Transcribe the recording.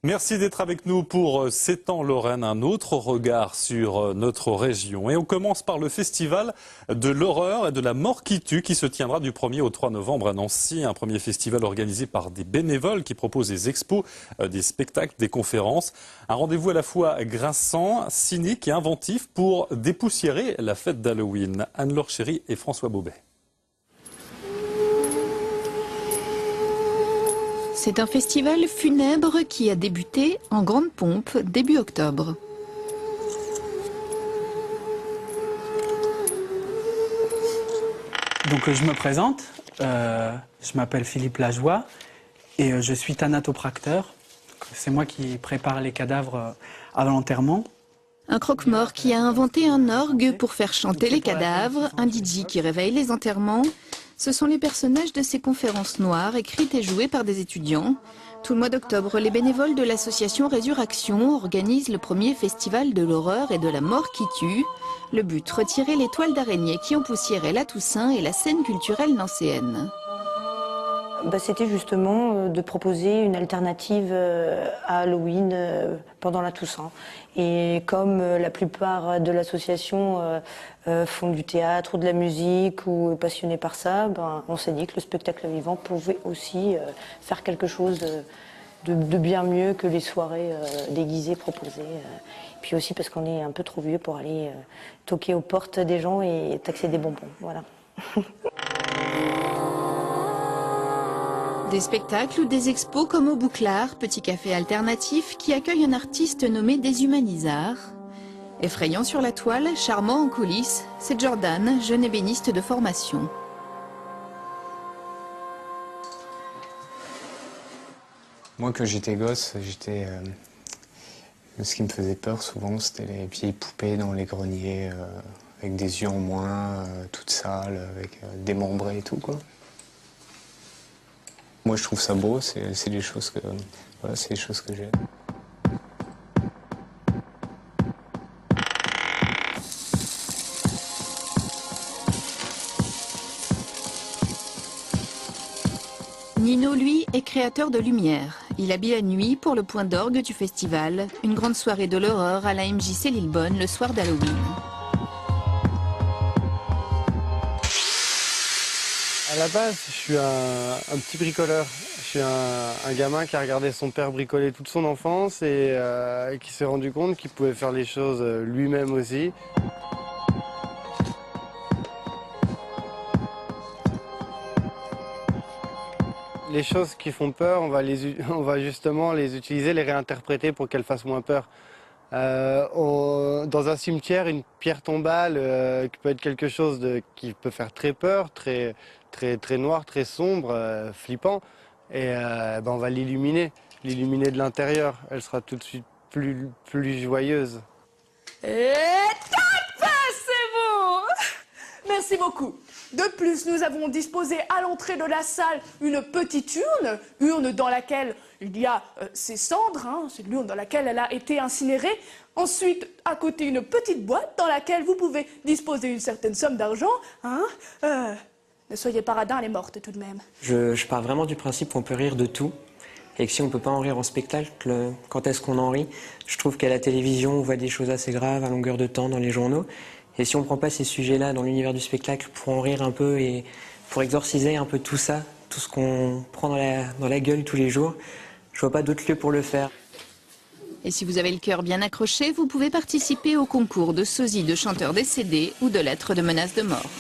Merci d'être avec nous pour C'est en Lorraine, un autre regard sur notre région. Et on commence par le festival de l'horreur et de la mort qui tue qui se tiendra du 1er au 3 novembre à Nancy. Un premier festival organisé par des bénévoles qui proposent des expos, des spectacles, des conférences. Un rendez-vous à la fois grinçant, cynique et inventif pour dépoussiérer la fête d'Halloween. Anne-Laure Chéry et François Bobet. C'est un festival funèbre qui a débuté en grande pompe début octobre. Donc je me présente, je m'appelle Philippe Lajoie et je suis thanatopracteur. C'est moi qui prépare les cadavres avant l'enterrement. Un croque-mort qui a inventé un orgue pour faire chanter les cadavres, un DJ qui réveille les enterrements. Ce sont les personnages de ces conférences noires écrites et jouées par des étudiants. Tout le mois d'octobre, les bénévoles de l'association Résurrection organisent le premier festival de l'horreur et de la mort qui tue. Le but, retirer les toiles d'araignée qui empoussiéraient la Toussaint et la scène culturelle nancéenne. C'était justement de proposer une alternative à Halloween pendant la Toussaint. Et comme la plupart de l'association font du théâtre ou de la musique ou est passionnés par ça, on s'est dit que le spectacle vivant pouvait aussi faire quelque chose de bien mieux que les soirées déguisées proposées. Puis aussi parce qu'on est un peu trop vieux pour aller toquer aux portes des gens et taxer des bonbons. Voilà. Des spectacles ou des expos comme au Bouclard, petit café alternatif qui accueille un artiste nommé Déshumanisard. Effrayant sur la toile, charmant en coulisses, c'est Jordan, jeune ébéniste de formation. Moi, quand j'étais gosse, ce qui me faisait peur souvent, c'était les vieilles poupées dans les greniers, avec des yeux en moins, toutes sales, avec démembrées et tout, quoi. Moi, je trouve ça beau, c'est des choses que j'aime. Nino, lui, est créateur de lumière. Il habille la nuit pour le point d'orgue du festival, une grande soirée de l'horreur à la MJC Lillebonne le soir d'Halloween. À la base, je suis un petit bricoleur. Je suis un gamin qui a regardé son père bricoler toute son enfance et qui s'est rendu compte qu'il pouvait faire les choses lui-même aussi. Les choses qui font peur, on va justement les utiliser, les réinterpréter pour qu'elles fassent moins peur. Dans un cimetière, une pierre tombale qui peut être quelque chose qui peut faire très peur, très noir, très sombre, flippant. Et on va l'illuminer de l'intérieur. Elle sera tout de suite plus joyeuse. Et top, c'est bon. Merci beaucoup. De plus, nous avons disposé à l'entrée de la salle une petite urne dans laquelle il y a ses cendres, c'est l'urne dans laquelle elle a été incinérée. Ensuite, à côté, une petite boîte dans laquelle vous pouvez disposer une certaine somme d'argent. Ne soyez pas radin, elle est morte tout de même. Je pars vraiment du principe qu'on peut rire de tout. Et que si on ne peut pas en rire en spectacle, quand est-ce qu'on en rit? Je trouve qu'à la télévision, on voit des choses assez graves à longueur de temps dans les journaux. Et si on ne prend pas ces sujets-là dans l'univers du spectacle pour en rire un peu et pour exorciser un peu tout ça, tout ce qu'on prend dans la gueule tous les jours, je vois pas d'autre lieu pour le faire. Et si vous avez le cœur bien accroché, vous pouvez participer au concours de sosie de chanteurs décédés ou de lettres de menaces de mort.